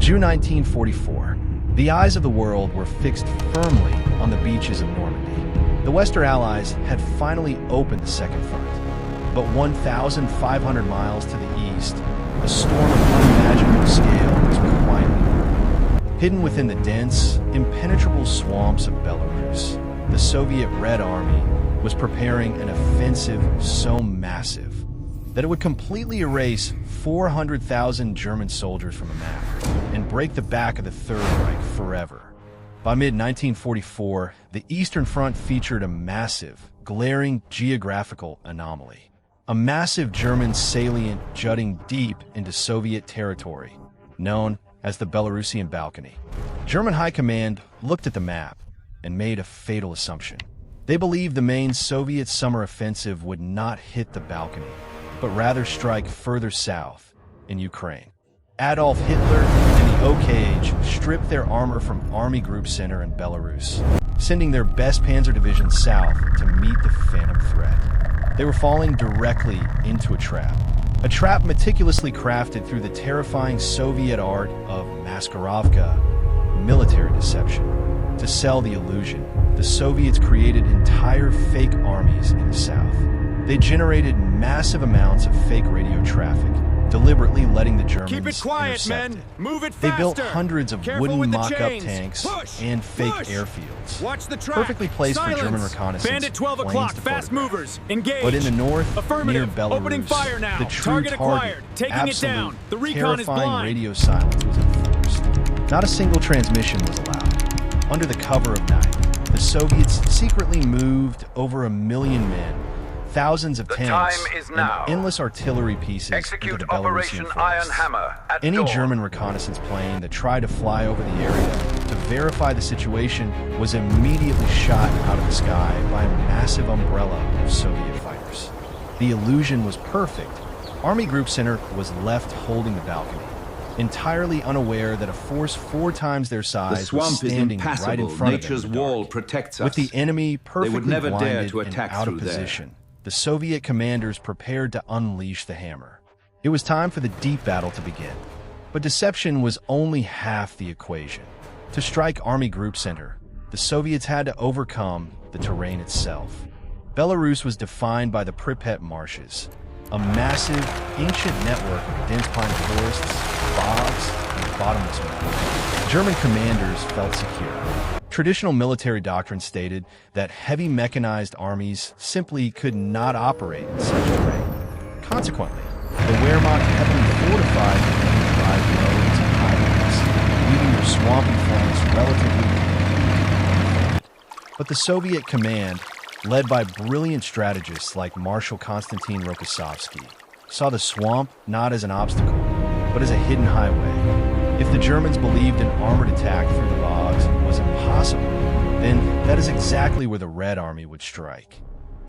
June 1944. The eyes of the world were fixed firmly on the beaches of Normandy. The Western Allies had finally opened the Second Front. But 1,500 miles to the east, a storm of unimaginable scale was quietly. Hidden within the dense, impenetrable swamps of Belarus, the Soviet Red Army was preparing an offensive so massive that it would completely erase 400,000 German soldiers from the map and break the back of the Third Reich forever. By mid-1944, the Eastern Front featured a massive, glaring geographical anomaly. A massive German salient jutting deep into Soviet territory, known as the Belarusian Balcony. German High Command looked at the map and made a fatal assumption. They believed the main Soviet summer offensive would not hit the Balcony, but rather strike further south in Ukraine. Adolf Hitler and the OKH stripped their armor from Army Group Center in Belarus, sending their best Panzer Division south to meet the phantom threat. They were falling directly into a trap meticulously crafted through the terrifying Soviet art of Maskirovka, military deception. To sell the illusion, the Soviets created entire fake armies in the south. They generated massive amounts of fake radio traffic, deliberately letting the Germans Keep it quiet, intercept men. it. Move it faster. They built hundreds of Careful wooden with the mock-up chains. tanks Push, and fake push. airfields. Watch the track. Perfectly placed Silence. for German reconnaissance. Bandit 12 planes o'clock. to Fast photograph. movers. Engage. But in the north, Affirmative. near Belarus, Opening fire now. the true Target acquired. Taking absolute, it down. The recon is terrifying blind. radio silence was enforced. Not a single transmission was allowed. Under the cover of night, the Soviets secretly moved over 1 million men, thousands of tanks, time is now. and endless artillery pieces Execute into the Operation Belarusian Iron forests. Hammer at Any dawn. German reconnaissance plane that tried to fly over the area to verify the situation was immediately shot out of the sky by a massive umbrella of Soviet fighters. The illusion was perfect. Army Group Center was left holding the balcony, entirely unaware that a force 4 times their The size was swamp is standing impassable. right in front Nature's of them in the dark. wall protects us. With the enemy perfectly never dare blinded to and attack out of through there. position, the Soviet commanders prepared to unleash the hammer. It was time for the deep battle to begin. But deception was only half the equation. To strike Army Group Center, the Soviets had to overcome the terrain itself. Belarus was defined by the Pripet Marshes, a massive, ancient network of dense pine forests, bogs, and bottomless mountains. German commanders felt secure. Traditional military doctrine stated that heavy mechanized armies simply could not operate in such terrain. Consequently, the Wehrmacht heavily fortified the drive low into highlands, leaving their swampy flanks relatively unaffected. But the Soviet command, led by brilliant strategists like Marshal Konstantin Rokossovsky, saw the swamp not as an obstacle, but as a hidden highway. If the Germans believed an armored attack through the bogs was impossible, then that is exactly where the Red Army would strike.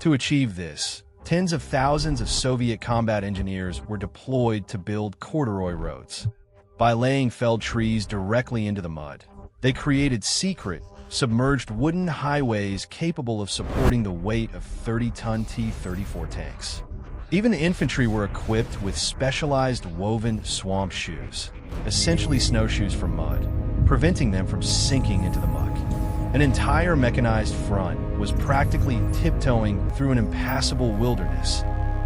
To achieve this, tens of thousands of Soviet combat engineers were deployed to build corduroy roads. By laying felled trees directly into the mud, they created secret, submerged wooden highways capable of supporting the weight of 30-ton T-34 tanks. Even the infantry were equipped with specialized woven swamp shoes, essentially snowshoes for mud, preventing them from sinking into the muck. An entire mechanized front was practically tiptoeing through an impassable wilderness,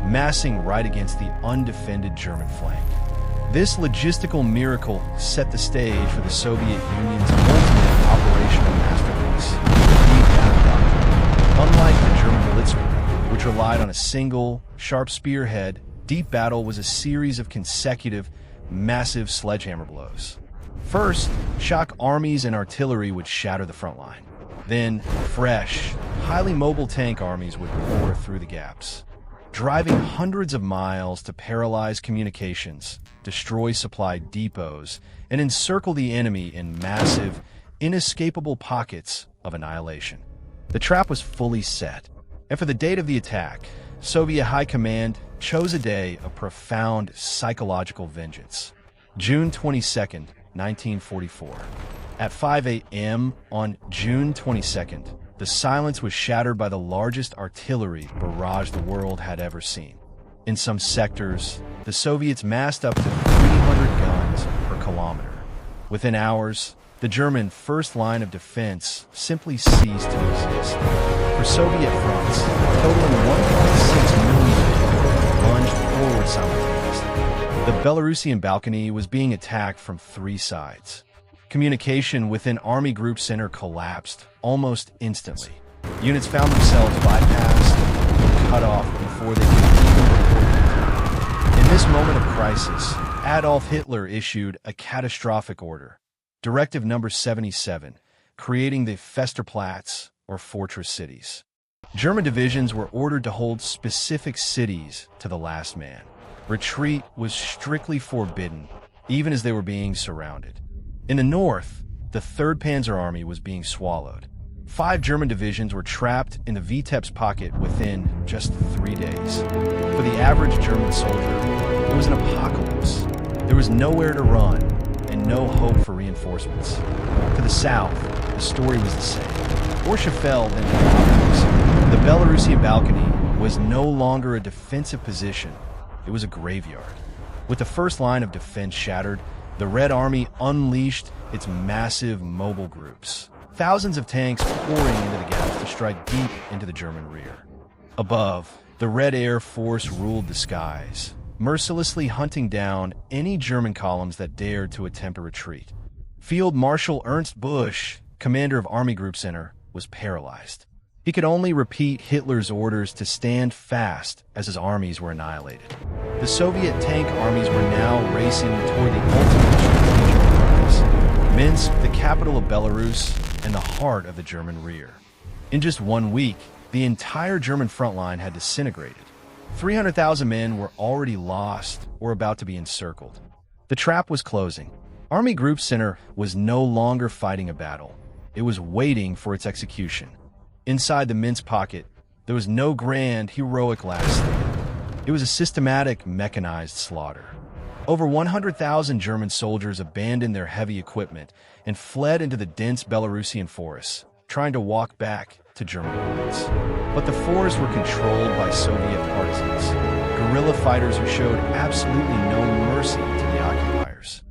massing right against the undefended German flank. This logistical miracle set the stage for the Soviet Union's ultimate operational masterpiece, the Battle Doctrine. Unlike the German Blitzkrieg, which relied on a single, sharp spearhead, deep battle was a series of consecutive, massive sledgehammer blows. First, shock armies and artillery would shatter the front line. Then, fresh, highly mobile tank armies would pour through the gaps, driving hundreds of miles to paralyze communications, destroy supply depots, and encircle the enemy in massive, inescapable pockets of annihilation. The trap was fully set, and for the date of the attack, Soviet High Command chose a day of profound psychological vengeance. June 22nd, 1944. At 5 a.m. on June 22nd, the silence was shattered by the largest artillery barrage the world had ever seen. In some sectors, the Soviets massed up to 300 guns per kilometer. Within hours, the German first line of defense simply ceased to exist. For Soviet fronts, totaling 1.6 million men lunged forward simultaneously. The Belarusian balcony was being attacked from three sides. Communication within Army Group Center collapsed almost instantly. Units found themselves bypassed and cut off before they could even report. In this moment of crisis, Adolf Hitler issued a catastrophic order, Directive Number 77, creating the Festerplatz, or fortress cities. German divisions were ordered to hold specific cities to the last man. Retreat was strictly forbidden, even as they were being surrounded. In the north, the 3rd Panzer Army was being swallowed. 5 German divisions were trapped in the Vitebsk pocket within just 3 days. For the average German soldier, it was an apocalypse. There was nowhere to run and no hope for reinforcements. To the south, the story was the same. Orsha fell in the The Belarusian balcony was no longer a defensive position. It was a graveyard. With the first line of defense shattered, the Red Army unleashed its massive mobile groups. Thousands of tanks pouring into the gaps to strike deep into the German rear. Above, the Red Air Force ruled the skies, mercilessly hunting down any German columns that dared to attempt a retreat. Field Marshal Ernst Busch, commander of Army Group Center, was paralyzed. He could only repeat Hitler's orders to stand fast as his armies were annihilated. The Soviet tank armies were now racing toward the ultimate strategic prize, Minsk, the capital of Belarus, and the heart of the German rear. In just 1 week, the entire German front line had disintegrated. 300,000 men were already lost or about to be encircled. The trap was closing. Army Group Center was no longer fighting a battle. It was waiting for its execution. Inside the Minsk pocket, there was no grand, heroic last stand. It was a systematic, mechanized slaughter. Over 100,000 German soldiers abandoned their heavy equipment and fled into the dense Belarusian forests, trying to walk back to German lines. But the forests were controlled by Soviet partisans, guerrilla fighters who showed absolutely no mercy to the occupiers.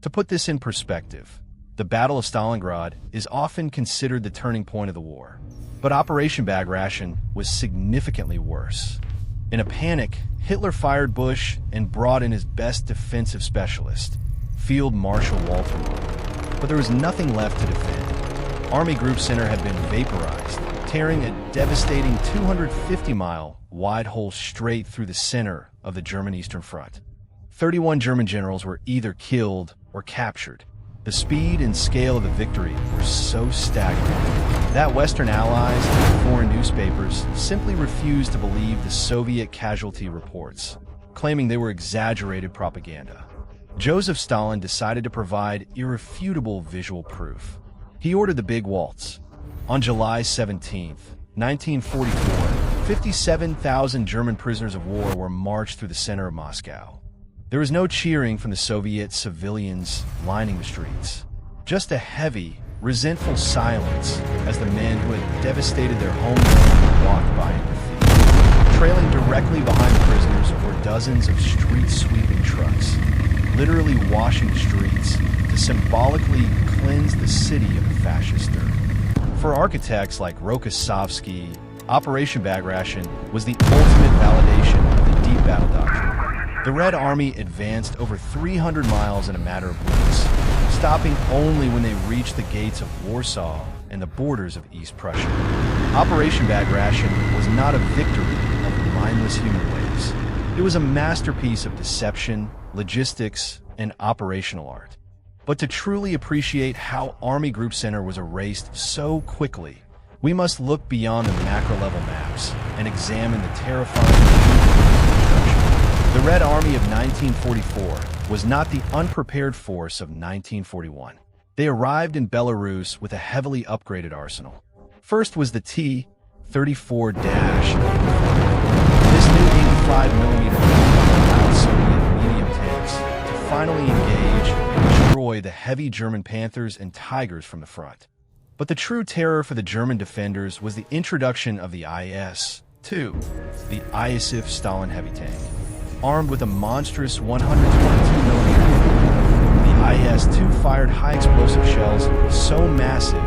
To put this in perspective, the Battle of Stalingrad is often considered the turning point of the war. But Operation Bagration was significantly worse. In a panic, Hitler fired Busch and brought in his best defensive specialist, Field Marshal Walter Mann. But there was nothing left to defend. Army Group Center had been vaporized, tearing a devastating 250-mile wide hole straight through the center of the German Eastern Front. 31 German generals were either killed or captured. The speed and scale of the victory were so staggering that Western allies and foreign newspapers simply refused to believe the Soviet casualty reports, claiming they were exaggerated propaganda. Joseph Stalin decided to provide irrefutable visual proof. He ordered the Big Waltz. On July 17, 1944, 57,000 German prisoners of war were marched through the center of Moscow. There was no cheering from the Soviet civilians lining the streets, just a heavy, resentful silence as the men who had devastated their homeland walked by in defeat. Trailing directly behind the prisoners were dozens of street-sweeping trucks, literally washing the streets to symbolically cleanse the city of the fascist dirt. For architects like Rokossovsky, Operation Bagration was the ultimate validation of the deep battle doctrine. The Red Army advanced over 300 miles in a matter of weeks, stopping only when they reached the gates of Warsaw and the borders of East Prussia. Operation Bagration was not a victory of mindless human waves. It was a masterpiece of deception, logistics, and operational art. But to truly appreciate how Army Group Center was erased so quickly, we must look beyond the macro-level maps and examine the terrifying The Red Army of 1944 was not the unprepared force of 1941. They arrived in Belarus with a heavily upgraded arsenal. First was the T-34-. This new 85mm allowed Soviet medium tanks to finally engage and destroy the heavy German Panthers and Tigers from the front. But the true terror for the German defenders was the introduction of the IS-2, the Iosif Stalin heavy tank. Armed with a monstrous 122mm, the IS-2 fired high-explosive shells so massive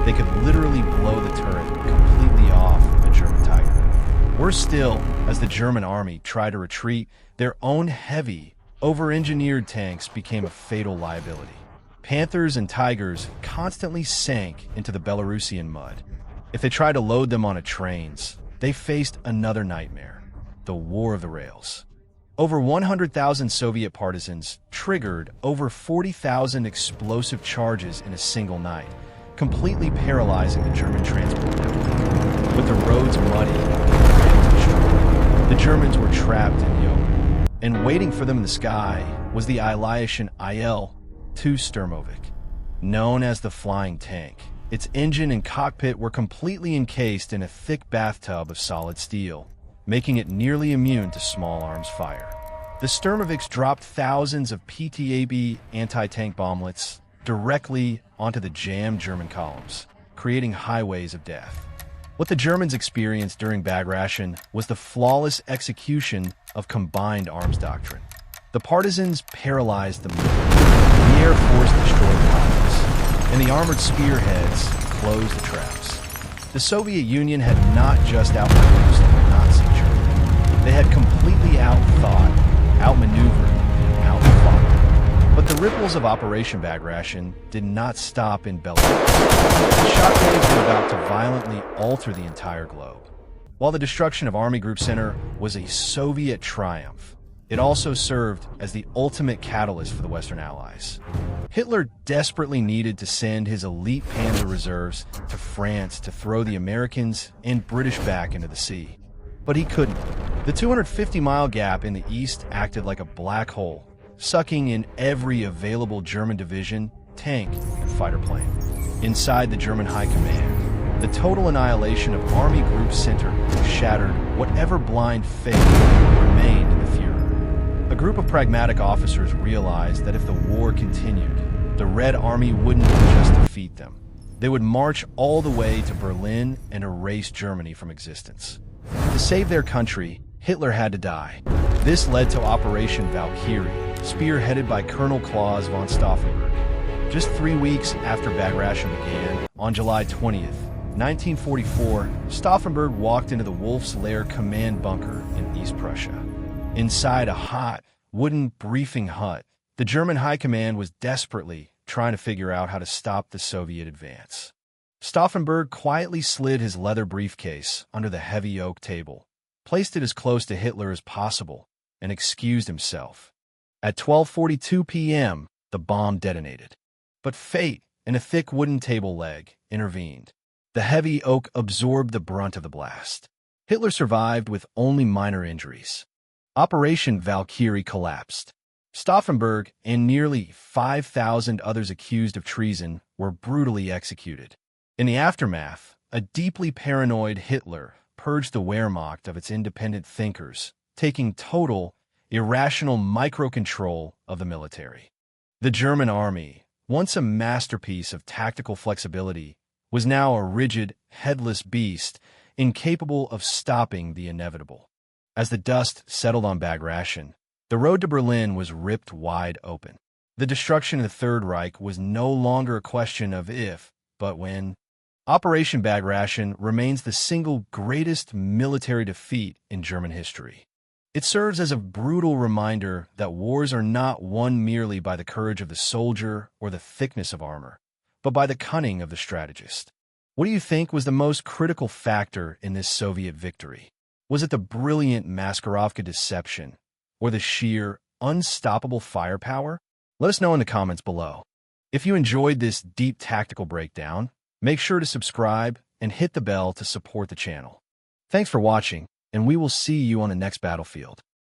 they could literally blow the turret completely off a German Tiger. Worse still, as the German army tried to retreat, their own heavy, over-engineered tanks became a fatal liability. Panthers and Tigers constantly sank into the Belarusian mud. If they tried to load them onto trains, they faced another nightmare, the War of the Rails. Over 100,000 Soviet partisans triggered over 40,000 explosive charges in a single night, completely paralyzing the German transport network. With the roads muddy and destroyed, the Germans were trapped in the open, and waiting for them in the sky was the Annihilation IL-2 Sturmovik. Known as the Flying Tank, its engine and cockpit were completely encased in a thick bathtub of solid steel, making it nearly immune to small arms fire. The Sturmoviks dropped thousands of PTAB anti-tank bomblets directly onto the jammed German columns, creating highways of death. What the Germans experienced during Bagration was the flawless execution of combined arms doctrine. The partisans paralyzed the movement, the Air Force destroyed pilots, and the armored spearheads closed the traps. The Soviet Union had not just outproduced Nazi Germany. They had completely outthought, outmaneuvered, and outfought. But the ripples of Operation Bagration did not stop in Belarus. The shockwaves were about to violently alter the entire globe. While the destruction of Army Group Center was a Soviet triumph, it also served as the ultimate catalyst for the Western Allies. Hitler desperately needed to send his elite Panzer reserves to France to throw the Americans and British back into the sea. But he couldn't. The 250-mile gap in the east acted like a black hole, sucking in every available German division, tank, and fighter plane. Inside the German High Command, the total annihilation of Army Group Center shattered whatever blind faith remained in the Fuhrer. A group of pragmatic officers realized that if the war continued, the Red Army wouldn't just defeat them. They would march all the way to Berlin and erase Germany from existence. To save their country, Hitler had to die. This led to Operation Valkyrie, spearheaded by Colonel Claus von Stauffenberg. Just 3 weeks after Bagration began, on July 20th, 1944, Stauffenberg walked into the Wolf's Lair command bunker in East Prussia. Inside a hot, wooden briefing hut, the German High Command was desperately trying to figure out how to stop the Soviet advance. Stauffenberg quietly slid his leather briefcase under the heavy oak table, placed it as close to Hitler as possible, and excused himself. At 12:42 p.m., the bomb detonated. But fate and a thick wooden table leg intervened. The heavy oak absorbed the brunt of the blast. Hitler survived with only minor injuries. Operation Valkyrie collapsed. Stauffenberg and nearly 5,000 others accused of treason were brutally executed. In the aftermath, a deeply paranoid Hitler purged the Wehrmacht of its independent thinkers, taking total, irrational micro-control of the military. The German army, once a masterpiece of tactical flexibility, was now a rigid, headless beast, incapable of stopping the inevitable. As the dust settled on Bagration, the road to Berlin was ripped wide open. The destruction of the Third Reich was no longer a question of if, but when. Operation Bagration remains the single greatest military defeat in German history. It serves as a brutal reminder that wars are not won merely by the courage of the soldier or the thickness of armor, but by the cunning of the strategist. What do you think was the most critical factor in this Soviet victory? Was it the brilliant Maskirovka deception, or the sheer, unstoppable firepower? Let us know in the comments below. If you enjoyed this deep tactical breakdown, make sure to subscribe and hit the bell to support the channel. Thanks for watching, and we will see you on the next battlefield.